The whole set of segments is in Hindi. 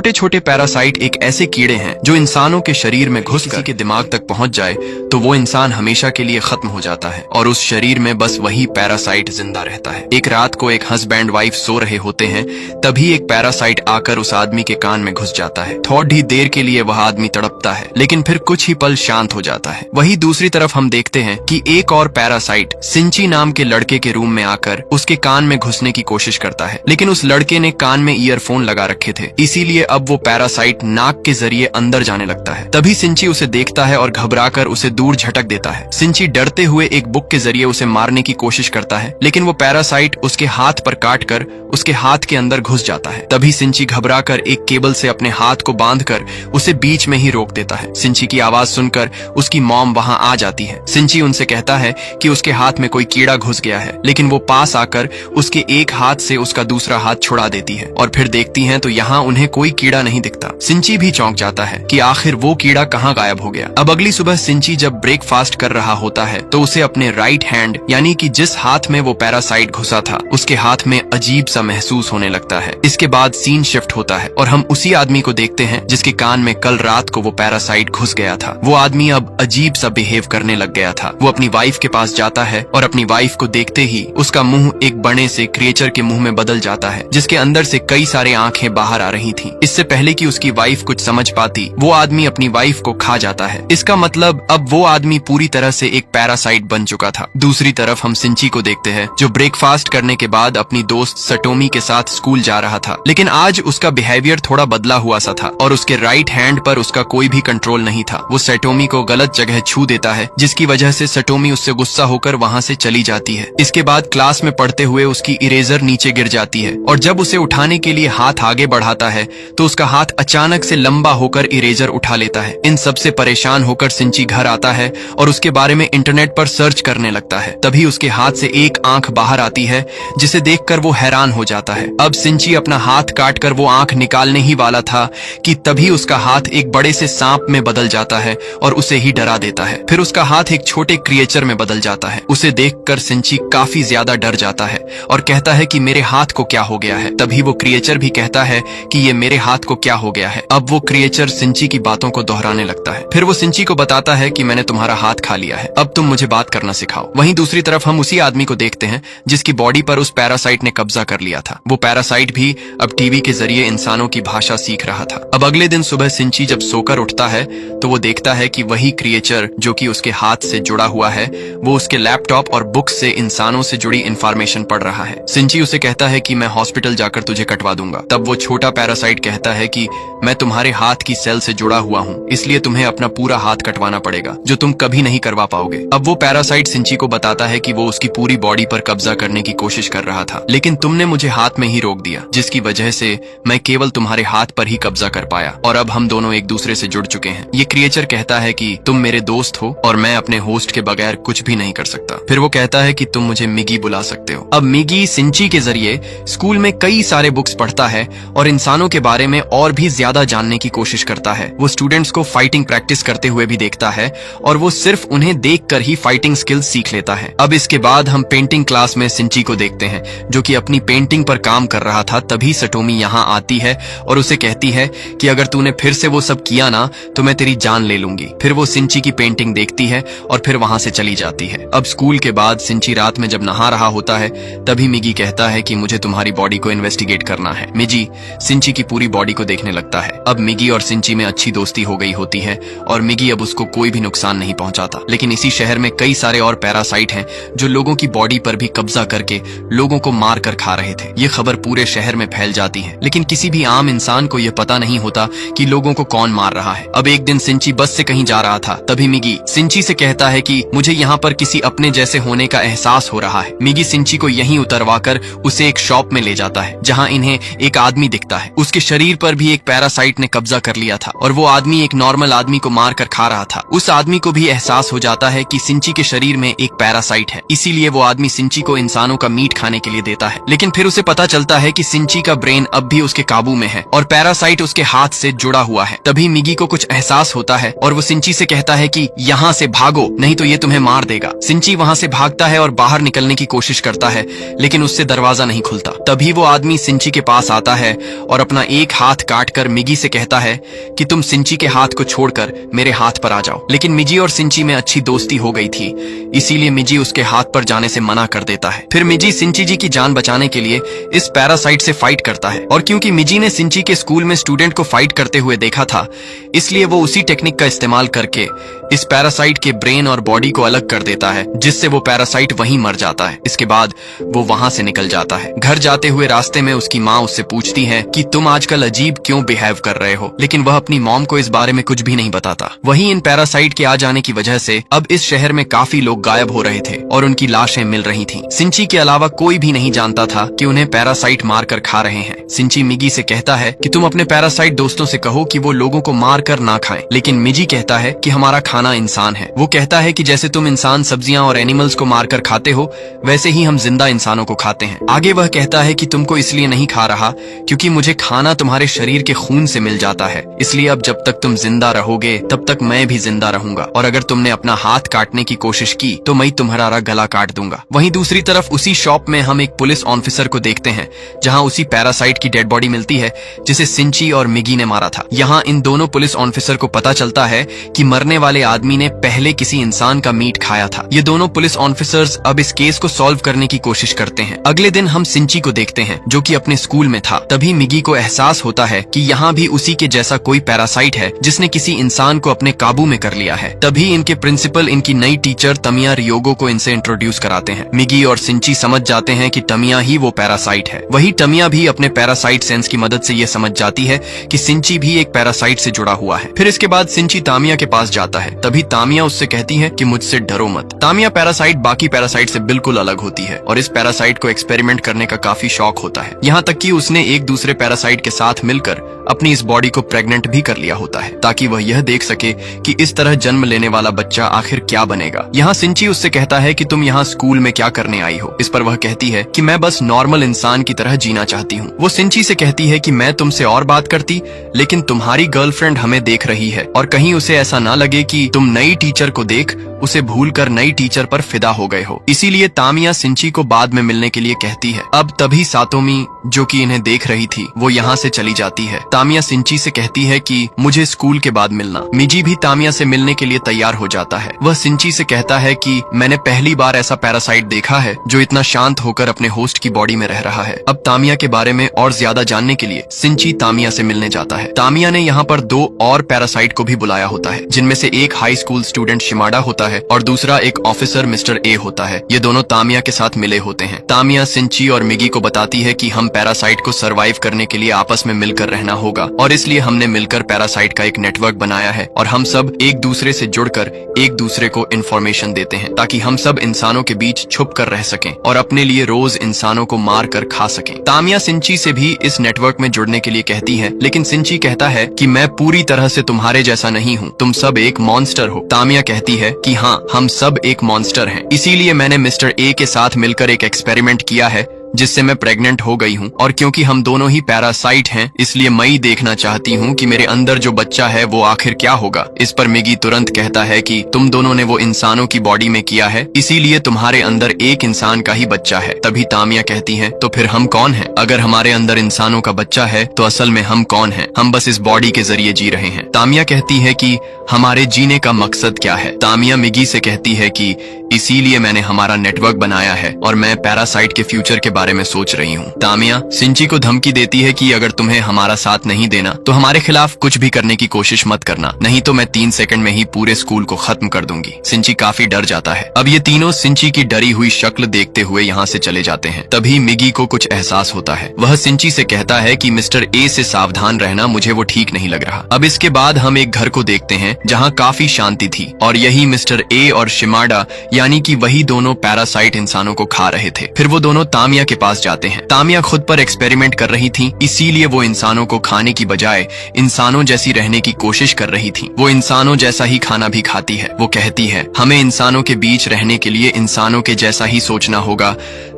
छोटे छोटे पैरासाइट एक ऐसे कीड़े हैं जो इंसानों के शरीर में घुस किसी के दिमाग तक पहुंच जाए तो वो इंसान हमेशा के लिए खत्म हो जाता है और उस शरीर में बस वही पैरासाइट जिंदा रहता है। एक रात को एक हस्बैंड वाइफ सो रहे होते हैं, तभी एक पैरासाइट आकर उस आदमी के कान में घुस जाता है। थोड़ी देर के लिए वह आदमी तड़पता है, लेकिन फिर कुछ ही पल शांत हो जाता है। वही दूसरी तरफ हम देखते हैं कि एक और पैरासाइट सिंची नाम के लड़के के रूम में आकर उसके कान में घुसने की कोशिश करता है, लेकिन उस लड़के ने कान में ईयरफोन लगा रखे थे, इसीलिए अब वो पैरासाइट नाक के जरिए अंदर जाने लगता है। तभी सिंची उसे देखता है और घबराकर उसे दूर झटक देता है। सिंची डरते हुए एक बुक के जरिए उसे मारने की कोशिश करता है, लेकिन वो पैरासाइट उसके हाथ पर काटकर उसके हाथ के अंदर घुस जाता है। तभी सिंची घबराकर एक केबल से अपने हाथ को बांधकर उसे बीच में ही रोक देता है। सिंची की आवाज सुनकर उसकी मॉम वहां आ जाती है। सिंची उनसे कहता है कि उसके हाथ में कोई कीड़ा घुस गया है, लेकिन वो पास आकर उसके एक हाथ से उसका दूसरा हाथ छुड़ा देती है और फिर देखती हैं तो यहाँ उन्हें कोई कीड़ा नहीं दिखता। सिंची भी चौंक जाता है कि आखिर वो कीड़ा कहाँ गायब हो गया। अब अगली सुबह सिंची जब ब्रेकफास्ट कर रहा होता है तो उसे अपने राइट हैंड यानी कि जिस हाथ में वो पैरासाइट घुसा था उसके हाथ में अजीब सा महसूस होने लगता है। इसके बाद सीन शिफ्ट होता है और हम उसी आदमी को देखते हैं जिसके कान में कल रात को वो पैरासाइट घुस गया था। वो आदमी अब अजीब सा बिहेव करने लग गया था। वो अपनी वाइफ के पास जाता है और अपनी वाइफ को देखते ही उसका मुंह एक बड़े से क्रिएचर के मुंह में बदल जाता है, जिसके अंदर से कई सारे आंखें बाहर आ रही थीं। इससे पहले कि उसकी वाइफ कुछ समझ पाती, वो आदमी अपनी वाइफ को खा जाता है। इसका मतलब अब वो आदमी पूरी तरह से एक पैरासाइट बन चुका था। दूसरी तरफ हम सिंची को देखते हैं जो ब्रेकफास्ट करने के बाद अपनी दोस्त सटोमी के साथ स्कूल जा रहा था, लेकिन आज उसका बिहेवियर थोड़ा बदला हुआ सा था और उसके राइट हैंड पर उसका कोई भी कंट्रोल नहीं था। वो सटोमी को गलत जगह छू देता है, जिसकी वजह से सटोमी उससे गुस्सा होकर वहां से चली जाती है। इसके बाद क्लास में पढ़ते हुए उसकी इरेजर नीचे गिर जाती है और जब उसे उठाने के लिए हाथ आगे बढ़ाता है तो उसका हाथ अचानक से लंबा होकर इरेजर उठा लेता है। इन सब से परेशान होकर सिंची घर आता है और उसके बारे में इंटरनेट पर सर्च करने लगता है। तभी उसके हाथ से एक आंख बाहर आती है, जिसे देखकर वो हैरान हो जाता है। अब सिंची अपना हाथ काटकर वो आंख निकालने ही वाला था कि तभी उसका हाथ एक बड़े से सांप में बदल जाता है और उसे ही डरा देता है। फिर उसका हाथ एक छोटे क्रिएचर में बदल जाता है। उसे देखकर सिंची काफी ज्यादा डर जाता है और कहता है कि मेरे हाथ को क्या हो गया है। तभी वो क्रिएचर भी कहता है कि ये मेरे हाथ को क्या हो गया है। अब वो क्रिएचर सिंची की बातों को दोहराने लगता है। फिर वो सिंची को बताता है कि मैंने तुम्हारा हाथ खा लिया है, अब तुम मुझे बात करना सिखाओ। वहीं दूसरी तरफ हम उसी आदमी को देखते हैं जिसकी बॉडी पर उस पैरासाइट ने कब्जा कर लिया था। वो पैरासाइट भी अब टीवी के जरिए इंसानों की भाषा सीख रहा था। अब अगले दिन सुबह सिंची जब सोकर उठता है तो वो देखता है कि वही क्रिएचर जो कि उसके हाथ से जुड़ा हुआ है वो उसके लैपटॉप और बुक से इंसानों से जुड़ी इंफॉर्मेशन पढ़ रहा है। सिंची उसे कहता है कि मैं हॉस्पिटल जाकर तुझे कटवा दूंगा। तब वो छोटा पैरासाइट कहता है कि मैं तुम्हारे हाथ की सेल से जुड़ा हुआ हूँ, इसलिए तुम्हें अपना पूरा हाथ कटवाना पड़ेगा, जो तुम कभी नहीं करवा पाओगे। अब वो पैरासाइट सिंची को बताता है कि वो उसकी पूरी बॉडी पर कब्जा करने की कोशिश कर रहा था, लेकिन तुमने मुझे हाथ में ही रोक दिया, जिसकी वजह से मैं केवल तुम्हारे हाथ पर ही कब्जा कर पाया और अब हम दोनों एक दूसरे से जुड़ चुके हैं। ये क्रिएचर कहता है कि तुम मेरे दोस्त हो और मैं अपने होस्ट के बगैर कुछ भी नहीं कर सकता। फिर वो कहता है कि तुम मुझे मिगी बुला सकते हो। अब मिगी सिंची के जरिए स्कूल में कई सारे बुक्स पढ़ता है और इंसानों के बारे में और भी ज्यादा जानने की कोशिश करता है। वो स्टूडेंट्स को फाइटिंग प्रैक्टिस करते हुए भी देखता है और वो सिर्फ उन्हें देखकर ही फाइटिंग स्किल्स सीख लेता है। अब इसके बाद हम पेंटिंग क्लास में सिंची को देखते हैं जो कि अपनी पेंटिंग पर काम कर रहा था। तभी सटोमी यहाँ आती है और उसे कहती है कि अगर तूने फिर से वो सब किया ना तो मैं तेरी जान ले लूंगी। फिर वो सिंची की पेंटिंग देखती है और फिर वहां से चली जाती है। अब स्कूल के बाद सिंची रात में जब नहा रहा होता है तभी मिगी कहता है कि मुझे तुम्हारी बॉडी को इन्वेस्टिगेट करना है। मिगी सिंची की पूरी बॉडी को देखने लगता है। अब मिगी और सिंची में अच्छी दोस्ती हो गई होती है और मिगी अब उसको कोई भी नुकसान नहीं पहुंचाता। लेकिन इसी शहर में कई सारे और पैरासाइट हैं जो लोगों की बॉडी पर भी कब्जा करके लोगों को मार कर खा रहे थे। ये खबर पूरे शहर में फैल जाती है, लेकिन किसी भी आम इंसान को यह पता नहीं होता कि लोगों को कौन मार रहा है। अब एक दिन सिंची बस से कहीं जा रहा था, तभी मिगी सिंची से कहता है कि मुझे यहाँ पर किसी अपने जैसे होने का एहसास हो रहा है। मिगी सिंची को यहीं उतरवाकर उसे एक शॉप में ले जाता है जहाँ इन्हें एक आदमी दिखता है। उसके शरीर पर भी एक पैरासाइट ने कब्जा कर लिया था और वो आदमी एक नॉर्मल आदमी को मार कर खा रहा था। उस आदमी को भी एहसास हो जाता है कि सिंची के शरीर में एक पैरासाइट है, इसीलिए वो आदमी सिंची को इंसानों का मीट खाने के लिए देता है। लेकिन फिर उसे पता चलता है कि सिंची का ब्रेन अब भी उसके काबू में है और पैरासाइट उसके हाथ से जुड़ा हुआ है। तभी मिगी को कुछ एहसास होता है और वो सिंची से कहता है कि यहाँ से भागो, नहीं तो ये तुम्हें मार देगा। सिंची वहाँ से भागता है और बाहर निकलने की कोशिश करता है, लेकिन उससे दरवाजा नहीं खुलता। तभी वो आदमी सिंची के पास आता है और अपना एक हाथ काटकर मिगी से कहता है कि तुम सिंची के हाथ को छोड़कर मेरे हाथ पर आ जाओ। लेकिन मिजी और सिंची में अच्छी दोस्ती हो गई थी, इसीलिए मिजी उसके हाथ पर जाने से मना कर देता है। फिर मिजी सिंची जी की जान बचाने के लिए इस पैरासाइट से फाइट करता है, और क्योंकि मिजी ने सिंची के स्कूल में स्टूडेंट को फाइट करते हुए देखा था, इसलिए वो उसी टेक्निक का इस्तेमाल करके इस पैरासाइट के ब्रेन और बॉडी को अलग कर देता है, जिससे वो पैरासाइट वहीं मर जाता है। इसके बाद वो वहां से निकल जाता है। घर जाते हुए रास्ते में उसकी माँ उससे पूछती है कि तुम आजकल अजीब क्यों बिहेव कर रहे हो, लेकिन वह अपनी मॉम को इस बारे में कुछ भी नहीं बताता। वहीं इन पैरासाइट के आ जाने की वजह से अब इस शहर में काफी लोग गायब हो रहे थे और उनकी लाशें मिल रही थीं। सिंची के अलावा कोई भी नहीं जानता था कि उन्हें पैरासाइट मार कर खा रहे हैं। सिंची मिगी से कहता है कि तुम अपने पैरासाइट दोस्तों से कहो कि वो लोगों को मार कर ना खाएं, लेकिन मिजी कहता है कि हमारा खाना इंसान है। वो कहता है कि जैसे तुम इंसान सब्जियां और एनिमल्स को मारकर खाते हो, वैसे ही हम जिंदा इंसानों को खाते हैं। आगे वह कहता है कि तुमको इसलिए नहीं खा रहा क्योंकि मुझे खाना तुम्हारे शरीर के खून से मिल जाता है, इसलिए अब जब तक तुम जिंदा रहोगे तब तक मैं भी जिंदा रहूंगा, और अगर तुमने अपना हाथ काटने की कोशिश की तो मैं तुम्हारा गला काट दूंगा। वहीं दूसरी तरफ उसी शॉप में हम एक पुलिस ऑफिसर को देखते हैं, जहां उसी पैरासाइट की डेड बॉडी मिलती है जिसे सिंची और मिगी ने मारा था। यहाँ इन दोनों पुलिस ऑफिसर को पता चलता है कि मरने वाले आदमी ने पहले किसी इंसान का मीट खाया था। ये दोनों पुलिस ऑफिसर्स अब इस केस को सॉल्व करने की कोशिश करते हैं। अगले दिन हम सिंची को देखते हैं जो कि अपने स्कूल में था। तभी मिगी को एहसास होता है कि यहाँ भी उसी के जैसा कोई पैरासाइट है जिसने किसी इंसान को अपने काबू में कर लिया है। तभी इनके प्रिंसिपल इनकी नई टीचर तमिया रियोगो को इनसे इंट्रोड्यूस कराते हैं। मिगी और सिंची समझ जाते हैं कि तमिया ही वो पैरासाइट है। वही तमिया भी अपने पैरासाइट सेंस की मदद से ये समझ जाती है कि सिंची भी एक पैरासाइट से जुड़ा हुआ है। फिर इसके बाद सिंची तामिया के पास जाता है। तभी तामिया उससे कहती है कि मुझसे डरो मत। तामिया पैरासाइट बाकी पैरासाइट से बिल्कुल अलग होती है और इस पैरासाइट को एक्सपेरिमेंट करने का काफी शौक होता है, यहाँ तक कि उसने एक दूसरे पैरासाइट के साथ मिलकर अपनी इस बॉडी को प्रेग्नेंट भी कर लिया होता है, ताकि वह यह देख सके कि इस तरह जन्म लेने वाला बच्चा आखिर क्या बनेगा। यहाँ सिंची उससे कहता है कि तुम यहाँ स्कूल में क्या करने आई हो। इस पर वह कहती है कि मैं बस नॉर्मल इंसान की तरह जीना चाहती हूँ। वो सिंची से कहती है कि मैं तुमसे और बात करती, लेकिन तुम्हारी गर्लफ्रेंड हमें देख रही है और कहीं उसे ऐसा ना लगे कि तुम नई टीचर को देख उसे भूलकर नई टीचर पर फिदा हो गए हो। इसीलिए तामिया सिंची को बाद में मिलने के लिए कहती है। अब तभी सातोमी जो कि इन्हें देख रही थी वो यहाँ से चली जाती है। तामिया सिंची से कहती है कि मुझे स्कूल के बाद मिलना। मिजी भी तामिया से मिलने के लिए तैयार हो जाता है। वह सिंची से कहता है कि मैंने पहली बार ऐसा पैरासाइट देखा है जो इतना शांत होकर अपने होस्ट की बॉडी में रह रहा है। अब तामिया के बारे में और ज्यादा जानने के लिए सिंची तामिया से मिलने जाता है। तामिया ने यहाँ पर 2 और पैरासाइट को भी बुलाया होता है, जिनमें से एक हाई स्कूल स्टूडेंट शिमाडा होता है और दूसरा एक ऑफिसर मिस्टर ए होता है। ये दोनों तामिया के साथ मिले होते हैं। तामिया सिंची और मिगी को बताती है कि हम पैरासाइट को सरवाइव करने के लिए आपस में मिलकर रहना होगा और इसलिए हमने मिलकर पैरासाइट का एक नेटवर्क बनाया है और हम सब एक दूसरे से जुड़कर एक दूसरे को इन्फॉर्मेशन देते हैं ताकि हम सब इंसानों के बीच छुप कर रह सकें और अपने लिए रोज इंसानों को मार कर खा सकें। तामिया सिंची से भी इस नेटवर्क में जुड़ने के लिए कहती है, लेकिन सिंची कहता है कि मैं पूरी तरह से तुम्हारे जैसा नहीं हूँ, तुम सब एक मॉन्स्टर हो। तामिया कहती है कि हाँ, हम सब एक मॉन्स्टर हैं, इसीलिए मैंने मिस्टर ए के साथ मिलकर एक एक्सपेरिमेंट किया है जिससे मैं प्रेग्नेंट हो गई हूँ और क्योंकि हम दोनों ही पैरासाइट हैं इसलिए मैं ही देखना चाहती हूँ कि मेरे अंदर जो बच्चा है वो आखिर क्या होगा। इस पर मिगी तुरंत कहता है कि तुम दोनों ने वो इंसानों की बॉडी में किया है, इसीलिए तुम्हारे अंदर एक इंसान का ही बच्चा है। तभी तामिया कहती है, तो फिर हम कौन हैं? अगर हमारे अंदर इंसानों का बच्चा है तो असल में हम कौन हैं? हम बस इस बॉडी के जरिए जी रहे हैं। तामिया कहती है कि हमारे जीने का मकसद क्या है? तामिया मिगी से कहती है कि इसीलिए मैंने हमारा नेटवर्क बनाया है और मैं पैरासाइट के फ्यूचर के बारे में सोच रही हूँ। तामिया सिंची को धमकी देती है कि अगर तुम्हें हमारा साथ नहीं देना तो हमारे खिलाफ कुछ भी करने की कोशिश मत करना, नहीं तो मैं 3 सेकंड में ही पूरे स्कूल को खत्म कर दूंगी। सिंची काफी डर जाता है। अब ये तीनों सिंची की डरी हुई शक्ल देखते हुए यहाँ से चले जाते हैं। तभी मिगी को कुछ एहसास होता है। वह सिंची से कहता है कि मिस्टर ए से सावधान रहना, मुझे वो ठीक नहीं लग रहा। अब इसके बाद हम एक घर को देखते हैं जहाँ काफी शांति थी और यही मिस्टर ए और शिमाडा यानी कि वही दोनों पैरासाइट इंसानों को खा रहे थे। फिर वो दोनों तामिया के पास जाते हैं। तामिया खुद पर एक्सपेरिमेंट कर रही थी, इसीलिए वो इंसानों को खाने की बजाय इंसानों जैसी रहने की कोशिश कर रही थी। वो इंसानों जैसा ही खाना भी खाती है। वो कहती है, हमें इंसानों के बीच रहने के लिए इंसानों के जैसा ही सोचना होगा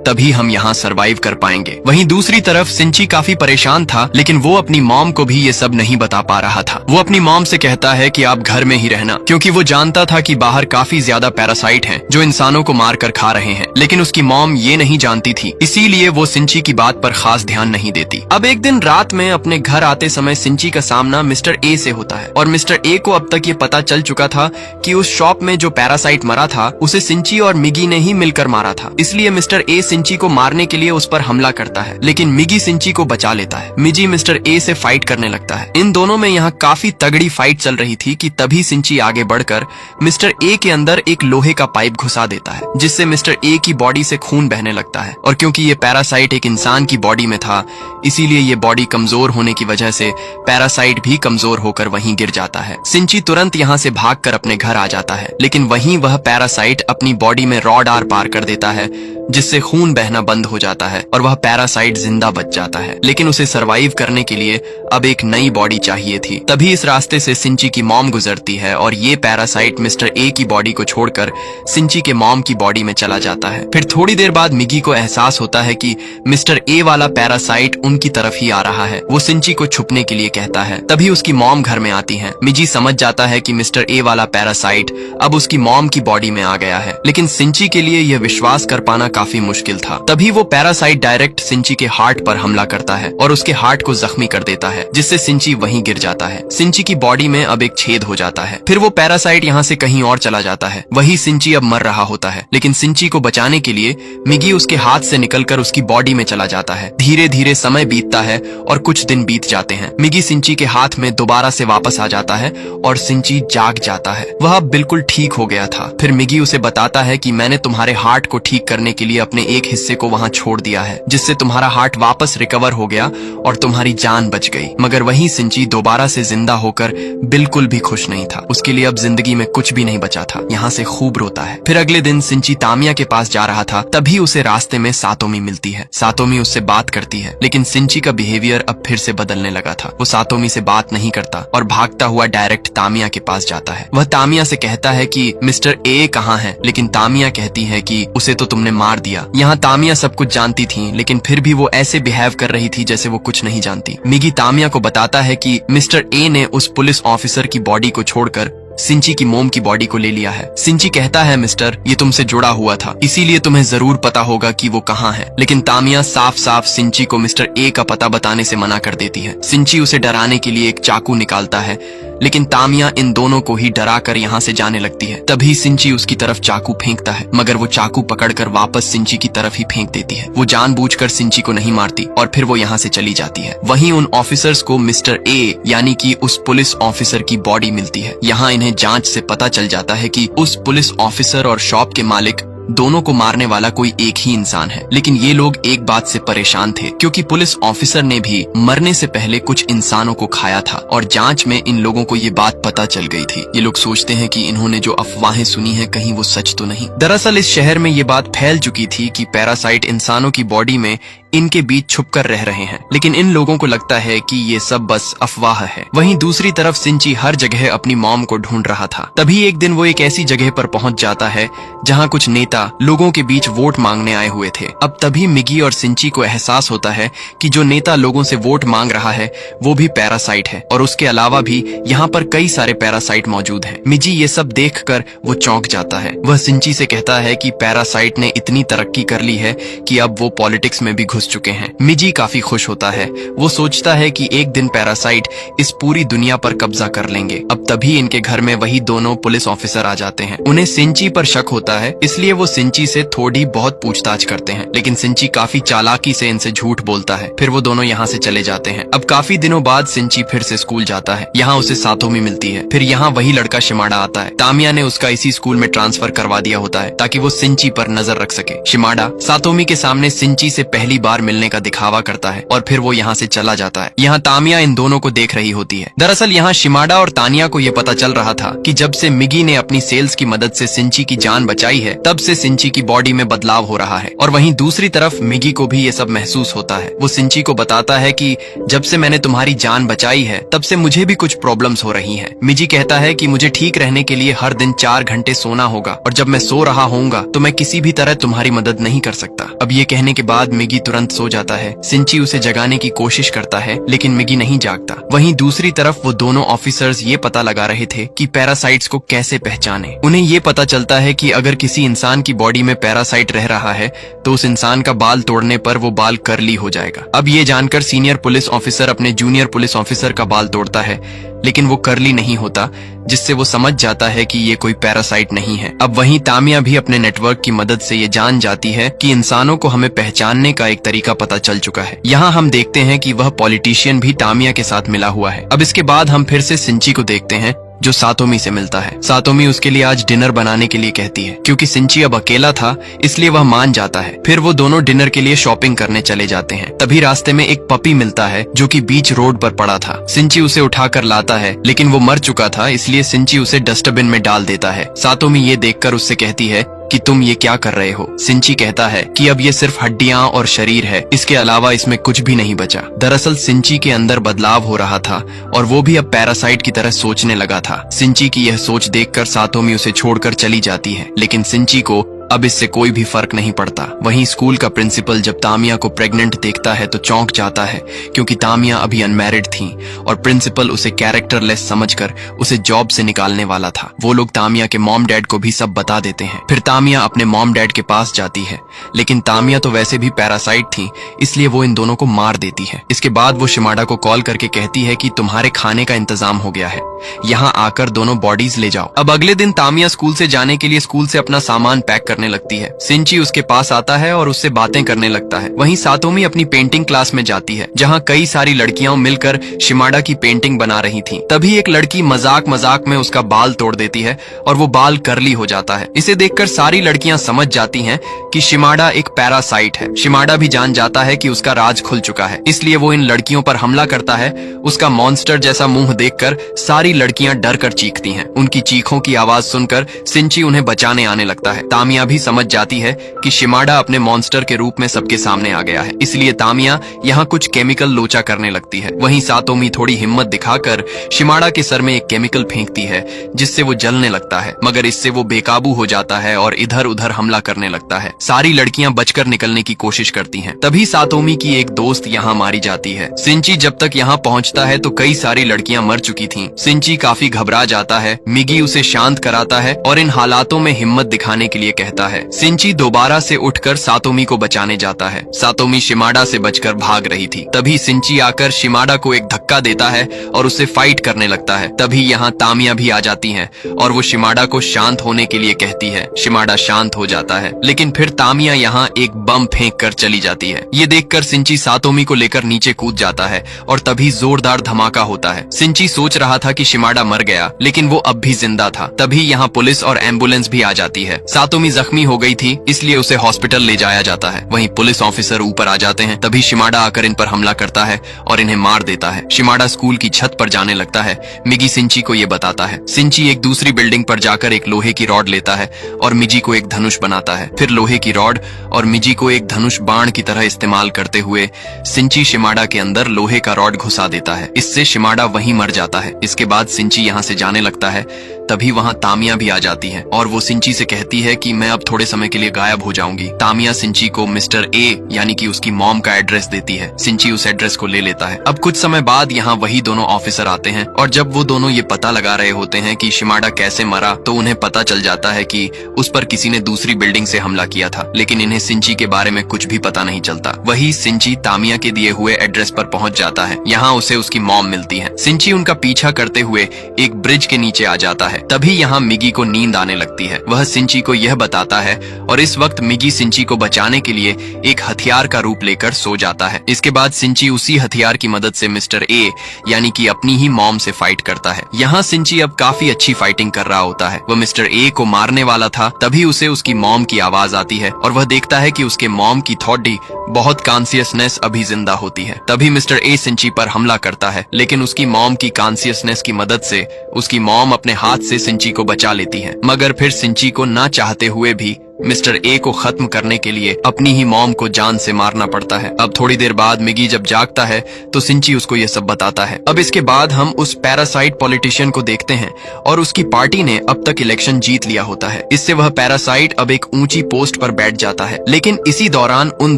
तभी हम यहाँ सरवाइव कर पाएंगे। वहीं दूसरी तरफ सिंची काफी परेशान था, लेकिन वो अपनी मॉम को भी ये सब नहीं बता पा रहा था। वो अपनी मॉम से कहता है कि आप घर में ही रहना, क्योंकि वो जानता था कि बाहर काफी ज्यादा पैरासाइट हैं जो इंसानों को मार कर खा रहे हैं। लेकिन उसकी मॉम ये नहीं जानती थी, इसीलिए वो सिंची की बात पर खास ध्यान नहीं देती। अब एक दिन रात में अपने घर आते समय सिंची का सामना मिस्टर ए से होता है, और मिस्टर ए को अब तक ये पता चल चुका था कि उस शॉप में जो पैरासाइट मरा था उसे सिंची और मिगी ने ही मिलकर मारा था। इसलिए मिस्टर ए सिंची को मारने के लिए उस पर हमला करता है, लेकिन मिगी सिंची को बचा लेता है। मिगी मिस्टर ए से फाइट करने लगता है। इन दोनों में यहाँ काफी तगड़ी फाइट चल रही थी कि तभी सिंची आगे बढ़कर मिस्टर ए के अंदर एक लोहे का पाइप घुसा देता है, जिससे मिस्टर ए की बॉडी से खून बहने लगता है। और क्योंकि ये पैरासाइट एक इंसान की बॉडी में था, इसीलिए ये बॉडी कमजोर होने की वजह से पैरासाइट भी कमजोर होकर वहीं गिर जाता है। सिंची तुरंत यहाँ से भागकर अपने घर आ जाता है, लेकिन वहीं वह पैरासाइट अपनी बॉडी में रॉड आर पार कर देता है, जिससे खून बहना बंद हो जाता है और वह पैरासाइट जिंदा बच जाता है। लेकिन उसे सरवाइव करने के लिए अब एक नई बॉडी चाहिए थी। तभी इस रास्ते से सिंची की मॉम गुजरती है, और ये पैरासाइट मिस्टर ए की बॉडी को छोड़कर सिंची के मॉम की बॉडी में चला जाता है। फिर थोड़ी देर बाद मिगी को एहसास होता है कि मिस्टर ए वाला पैरासाइट उनकी तरफ ही आ रहा है। वो सिंची को छुपने के लिए कहता है। तभी उसकी मॉम घर में आती है। मिगी समझ जाता है कि मिस्टर ए वाला पैरासाइट अब उसकी मॉम की बॉडी में आ गया है, लेकिन सिंची के लिए यह विश्वास कर पाना काफी मुश्किल था। तभी वो पैरासाइट डायरेक्ट सिंची के हार्ट पर हमला करता है और उसके हार्ट को जख्मी कर देता है, जिससे सिंची वहीं गिर जाता है। सिंची की बॉडी में अब एक छेद हो जाता है। फिर वो पैरासाइट यहाँ से कहीं और चला जाता है। वही सिंची अब मर रहा होता है, लेकिन सिंची को बचाने के लिए मिगी उसके हाथ से निकलकर उसकी बॉडी में चला जाता है। धीरे धीरे समय बीतता है और कुछ दिन बीत जाते हैं। मिगी सिंची के हाथ में दोबारा से वापस आ जाता है और सिंची जाग जाता है। वह अब बिल्कुल ठीक हो गया था। फिर मिगी उसे बताता है कि मैंने तुम्हारे हार्ट को ठीक करने के लिए अपने एक हिस्से को वहां छोड़ दिया है, जिससे तुम्हारा हार्ट वापस रिकवर हो गया और तुम्हारी जान बच गई। मगर वही सिंची दोबारा से जिंदा होकर बिल्कुल भी खुश नहीं था। उसके लिए अब जिंदगी में कुछ भी नहीं बचा था। यहाँ से खूब रोता है। फिर अगले दिन सिंची तामिया के पास जा रहा था, तभी उसे रास्ते में सातोमी मिलती है। सातोमी उससे बात करती है, लेकिन सिंची का बिहेवियर अब फिर से बदलने लगा था। वो सातोमी से बात नहीं करता और भागता हुआ डायरेक्ट तामिया के पास जाता है। वह तामिया से कहता है कि मिस्टर ए कहाँ है, लेकिन तामिया कहती है कि उसे तो तुमने मार दिया। यहाँ तामिया सब कुछ जानती थी, लेकिन फिर भी वो ऐसे बिहेव कर रही थी जैसे वो कुछ नहीं जानती। मिगी तामिया को बताता है कि मिस्टर ए ने उस पुलिस ऑफिसर की बॉडी को छोड़कर सिंची की मोम की बॉडी को ले लिया है। सिंची कहता है, मिस्टर, ये तुमसे जुड़ा हुआ था, इसीलिए तुम्हें जरूर पता होगा कि वो कहाँ है। लेकिन तामिया साफ साफ सिंची को मिस्टर ए का पता बताने से मना कर देती है। सिंची उसे डराने के लिए एक चाकू निकालता है, लेकिन तामिया इन दोनों को ही डरा कर यहाँ से जाने लगती है। तभी सिंची उसकी तरफ चाकू फेंकता है, मगर वो चाकू पकड़कर वापस सिंची की तरफ ही फेंक देती है। वो जानबूझकर सिंची को नहीं मारती और फिर वो यहाँ से चली जाती है। वहीं उन ऑफिसर्स को मिस्टर ए यानी कि उस पुलिस ऑफिसर की बॉडी मिलती है। यहाँ इन्हें जांच से पता चल जाता है कि उस पुलिस ऑफिसर और शॉप के मालिक दोनों को मारने वाला कोई एक ही इंसान है। लेकिन ये लोग एक बात से परेशान थे, क्योंकि पुलिस ऑफिसर ने भी मरने से पहले कुछ इंसानों को खाया था और जांच में इन लोगों को ये बात पता चल गई थी। ये लोग सोचते हैं कि इन्होंने जो अफवाहें सुनी है कहीं वो सच तो नहीं। दरअसल इस शहर में ये बात फैल चुकी थी कि पैरासाइट इंसानों की बॉडी में इनके बीच छुपकर रह रहे हैं, लेकिन इन लोगों को लगता है कि ये सब बस अफवाह है। वहीं दूसरी तरफ सिंची हर जगह अपनी मॉम को ढूंढ रहा था। तभी एक दिन वो एक ऐसी जगह पर पहुंच जाता है जहां कुछ नेता लोगों के बीच वोट मांगने आए हुए थे। अब तभी मिगी और सिंची को एहसास होता है कि जो नेता लोगों से वोट मांग रहा है वो भी पैरासाइट है, और उसके अलावा भी यहाँ पर कई सारे पैरासाइट मौजूद हैं। मिगी ये सब देखकर वो चौंक जाता है। वह सिंची से कहता है कि पैरासाइट ने इतनी तरक्की कर ली है कि अब वो पॉलिटिक्स में भी घुस चुके हैं। मिगी काफी खुश होता है। वो सोचता है कि एक दिन पैरासाइट इस पूरी दुनिया पर कब्जा कर लेंगे। अब तभी इनके घर में वही दोनों पुलिस ऑफिसर आ जाते हैं। उन्हें सिंची पर शक होता है, इसलिए वो सिंची से थोड़ी बहुत पूछताछ करते हैं, लेकिन सिंची काफी चालाकी से इनसे झूठ बोलता है। फिर वो दोनों यहाँ से चले जाते हैं। अब काफी दिनों बाद सिंची फिर से स्कूल जाता है। यहाँ उसे सातोमी मिलती है। फिर यहाँ वही लड़का शिमाडा आता है। तामिया ने उसका इसी स्कूल में ट्रांसफर करवा दिया होता है ताकि वो सिंची पर नजर रख सके। शिमाडा सातोमी के सामने सिंची से पहली बार मिलने का दिखावा करता है और फिर वो यहाँ से चला जाता है। यहाँ तामिया इन दोनों को देख रही होती है। दरअसल यहाँ शिमाडा और तानिया को ये पता चल रहा था कि जब से मिगी ने अपनी सेल्स की मदद से सिंची की जान बचाई है, तब से सिंची की बॉडी में बदलाव हो रहा है। और वहीं दूसरी तरफ मिगी को भी ये सब महसूस होता है। वो सिंची को बताता है कि जब से मैंने तुम्हारी जान बचाई है, तब से मुझे भी कुछ प्रॉब्लम्स हो रही हैं। मिगी कहता है कि मुझे ठीक रहने के लिए हर दिन 4 घंटे सोना होगा और जब मैं सो रहा होऊंगा तो मैं किसी भी तरह तुम्हारी मदद नहीं कर सकता। अब ये कहने के बाद मिगी तुरंत सो जाता है। सिंची उसे जगाने की कोशिश करता है लेकिन मिगी नहीं जागता। वहीं दूसरी तरफ वो दोनों ऑफिसर्स ये पता लगा रहे थे कि पैरासाइट्स को कैसे पहचाने। उन्हें ये पता चलता है कि अगर किसी इंसान की बॉडी में पैरासाइट रह रहा है तो उस इंसान का बाल तोड़ने पर वो बाल कर्ली हो जाएगा। अब ये जानकर सीनियर पुलिस ऑफिसर अपने जूनियर पुलिस ऑफिसर का बाल तोड़ता है, लेकिन वो कर्ली नहीं होता, जिससे वो समझ जाता है कि ये कोई पैरासाइट नहीं है। अब वहीं तामिया भी अपने नेटवर्क की मदद से ये जान जाती है कि इंसानों को हमें पहचानने का एक तरीका पता चल चुका है। यहाँ हम देखते हैं कि वह पॉलिटिशियन भी तामिया के साथ मिला हुआ है। अब इसके बाद हम फिर से सिंची को देखते हैं जो सातोमी से मिलता है। सातोमी उसके लिए आज डिनर बनाने के लिए कहती है। क्योंकि सिंची अब अकेला था इसलिए वह मान जाता है। फिर वो दोनों डिनर के लिए शॉपिंग करने चले जाते हैं। तभी रास्ते में एक पपी मिलता है जो कि बीच रोड पर पड़ा था। सिंची उसे उठाकर लाता है लेकिन वो मर चुका था, इसलिए सिंची उसे डस्टबिन में डाल देता है। सातोमी ये देखकर उससे कहती है कि तुम ये क्या कर रहे हो। सिंची कहता है कि अब ये सिर्फ हड्डियां और शरीर है, इसके अलावा इसमें कुछ भी नहीं बचा। दरअसल सिंची के अंदर बदलाव हो रहा था और वो भी अब पैरासाइट की तरह सोचने लगा था। सिंची की यह सोच देखकर सातोमी उसे छोड़कर चली जाती है, लेकिन सिंची को अब इससे कोई भी फर्क नहीं पड़ता। वहीं स्कूल का प्रिंसिपल जब तामिया को प्रेग्नेंट देखता है तो चौंक जाता है, क्योंकि तामिया अभी अनमैरिड थी और प्रिंसिपल उसे कैरेक्टरलेस समझकर उसे जॉब से निकालने वाला था। वो लोग तामिया के मॉम डैड को भी सब बता देते हैं। फिर तामिया अपने मॉम डैड के पास जाती है, लेकिन तामिया तो वैसे भी पैरासाइट थी, इसलिए वो इन दोनों को मार देती है। इसके बाद वो शिमाडा को कॉल करके कहती है कि तुम्हारे खाने का इंतजाम हो गया है, यहाँ आकर दोनों बॉडीज ले जाओ। अब अगले दिन तामिया स्कूल से जाने के लिए स्कूल से अपना सामान पैक करने लगती है। सिंची उसके पास आता है और उससे बातें करने लगता है। वहीं सातोमी अपनी पेंटिंग क्लास में जाती है, जहाँ कई सारी लड़कियां मिलकर शिमाडा की पेंटिंग बना रही थीं। तभी एक लड़की मजाक मजाक में उसका बाल तोड़ देती है और वो बाल कर्ली हो जाता है। इसे देखकर सारी लड़कियां समझ जाती हैं कि शिमाडा एक पैरासाइट है। शिमाडा भी जान जाता है कि उसका राज खुल चुका है, इसलिए वो इन लड़कियों पर हमला करता है। उसका मॉन्स्टर जैसा मुंह देखकर सारी लड़कियां डर कर चीखती हैं। उनकी चीखों की आवाज सुनकर सिंची उन्हें बचाने आने लगता है। तामिया भी समझ जाती है कि शिमाडा अपने मॉन्स्टर के रूप में सबके सामने आ गया है, इसलिए तामिया यहाँ कुछ केमिकल लोचा करने लगती है। वहीं सातोमी थोड़ी हिम्मत दिखाकर शिमाडा के सर में एक केमिकल फेंकती है, जिससे वो जलने लगता है, मगर इससे वो बेकाबू हो जाता है और इधर उधर हमला करने लगता है। सारी लड़कियां बचकर निकलने की कोशिश करती हैं। तभी सातोमी की एक दोस्त यहाँ मारी जाती है। सिंची जब तक यहाँ पहुँचता है तो कई सारी लड़कियां मर चुकी थीं। सिंची काफी घबरा जाता है। मिगी उसे शांत कराता है और इन हालातों में हिम्मत दिखाने के लिए कहता है। सिंची दोबारा से उठकर सातोमी को बचाने जाता है। सातोमी शिमाडा से बचकर भाग रही थी। तभी सिंची आकर शिमाडा को एक धक्का देता है और उससे फाइट करने लगता है। तभी यहाँ तामिया भी आ जाती है और वो शिमाडा को शांत होने के लिए कहती है। शिमाडा शांत हो जाता है, लेकिन फिर तामिया यहाँ एक बम फेंक कर चली जाती है। ये देखकर सिंची सातोमी को लेकर नीचे कूद जाता है और तभी जोरदार धमाका होता है। सिंची सोच रहा था कि शिमाडा मर गया, लेकिन वो अब भी जिंदा था। तभी यहाँ पुलिस और एम्बुलेंस भी आ जाती है। सातोमी जख्मी हो गई थी, इसलिए उसे हॉस्पिटल ले जाया जाता है। वहीं पुलिस ऑफिसर ऊपर आ जाते हैं। तभी शिमाडा आकर इन पर हमला करता है और इन्हें मार देता है। शिमाडा स्कूल की छत पर जाने लगता है। मिगी सिंची को ये बताता है। सिंची एक दूसरी बिल्डिंग पर जाकर एक लोहे की रॉड लेता है और मिजी को एक धनुष बनाता है। फिर लोहे की रॉड और मिजी को एक धनुष बाण की तरह इस्तेमाल करते हुए सिंची शिमाडा के अंदर लोहे का रॉड घुसा देता है। इससे शिमाडा वहीं मर जाता है। इसके बाद सिंची यहाँ से जाने लगता है। तभी वहाँ तामिया भी आ जाती है और वो सिंची से कहती है कि मैं अब थोड़े समय के लिए गायब हो जाऊंगी। तामिया सिंची को मिस्टर ए यानी कि उसकी मॉम का एड्रेस देती है। सिंची उस एड्रेस को ले लेता है। अब कुछ समय बाद यहाँ वही दोनों ऑफिसर आते हैं और जब वो दोनों ये पता लगा रहे होते हैं कि शिमाडा कैसे मरा, तो उन्हें पता चल जाता है कि उस पर किसी ने दूसरी बिल्डिंग से हमला किया था, लेकिन इन्हें सिंची के बारे में कुछ भी पता नहीं चलता। वही सिंची तामिया के दिए हुए एड्रेस पर पहुंच जाता है। यहाँ उसे उसकी मॉम मिलती है। सिंची उनका पीछा करते हुए एक ब्रिज के नीचे आ जाता है। तभी यहाँ मिगी को नींद आने लगती है। वह सिंची को यह बताता है और इस वक्त मिगी सिंची को बचाने के लिए एक हथियार का रूप लेकर सो जाता है। इसके बाद सिंची उसी हथियार की मदद से मिस्टर ए यानी कि अपनी ही मॉम से फाइट करता है। यहाँ सिंची अब काफी अच्छी फाइटिंग कर रहा होता है। वह मिस्टर ए को मारने वाला था, तभी उसे उसकी मॉम की आवाज आती है और वह देखता है कि उसके मॉम की थॉडी बहुत कॉन्शियसनेस अभी जिंदा होती है। तभी मिस्टर ए सिंची पर हमला करता है, लेकिन उसकी मॉम की कॉन्शियसनेस की मदद से उसकी मॉम अपने हाथ से सिंची को बचा लेती है। मगर फिर सिंची को ना चाहते हुए भी मिस्टर ए को खत्म करने के लिए अपनी ही मॉम को जान से मारना पड़ता है। अब थोड़ी देर बाद मिगी जब जागता है तो सिंची उसको यह सब बताता है। अब इसके बाद हम उस पैरासाइट पॉलिटिशियन को देखते हैं और उसकी पार्टी ने अब तक इलेक्शन जीत लिया होता है। इससे वह पैरासाइट अब एक ऊंची पोस्ट पर बैठ जाता है। लेकिन इसी दौरान उन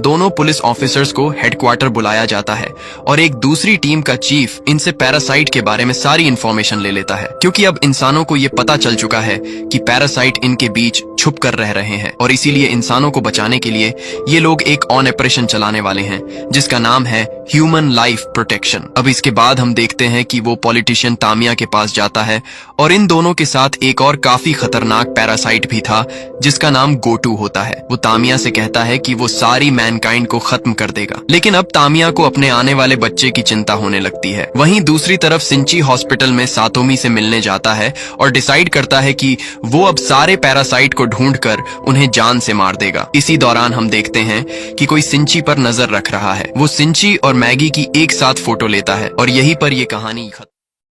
दोनों पुलिस ऑफिसर्स को हेडक्वार्टर बुलाया जाता है और एक दूसरी टीम का चीफ इनसे पैरासाइट के बारे में सारी इंफॉर्मेशन ले लेता है, क्योंकि अब इंसानों को ये पता चल चुका है कि पैरासाइट इनके बीच छुप कर रह रहे हैं और इसीलिए इंसानों को बचाने के लिए ये लोग एक ऑपरेशन चलाने वाले हैं जिसका नाम है ह्यूमन लाइफ प्रोटेक्शन। अब इसके बाद हम देखते हैं कि वो पॉलिटिशियन तामिया के पास जाता है और इन दोनों के साथ एक और काफी खतरनाक पैरासाइट भी था जिसका नाम गोटू होता है। वो तामिया से कहता है कि वो सारी मैनकाइंड को खत्म कर देगा, लेकिन अब तामिया को अपने आने वाले बच्चे की चिंता होने लगती है। वहीं दूसरी तरफ सिंची हॉस्पिटल में सातोमी से मिलने जाता है और डिसाइड करता है कि वो अब सारे पैरासाइट को ढूंढकर उन्हें जान से मार देगा। इसी दौरान हम देखते हैं कि कोई सिंची पर नजर रख रहा है। वो सिंची और मैगी की एक साथ फोटो लेता है और यहीं पर ये कहानी खत्म।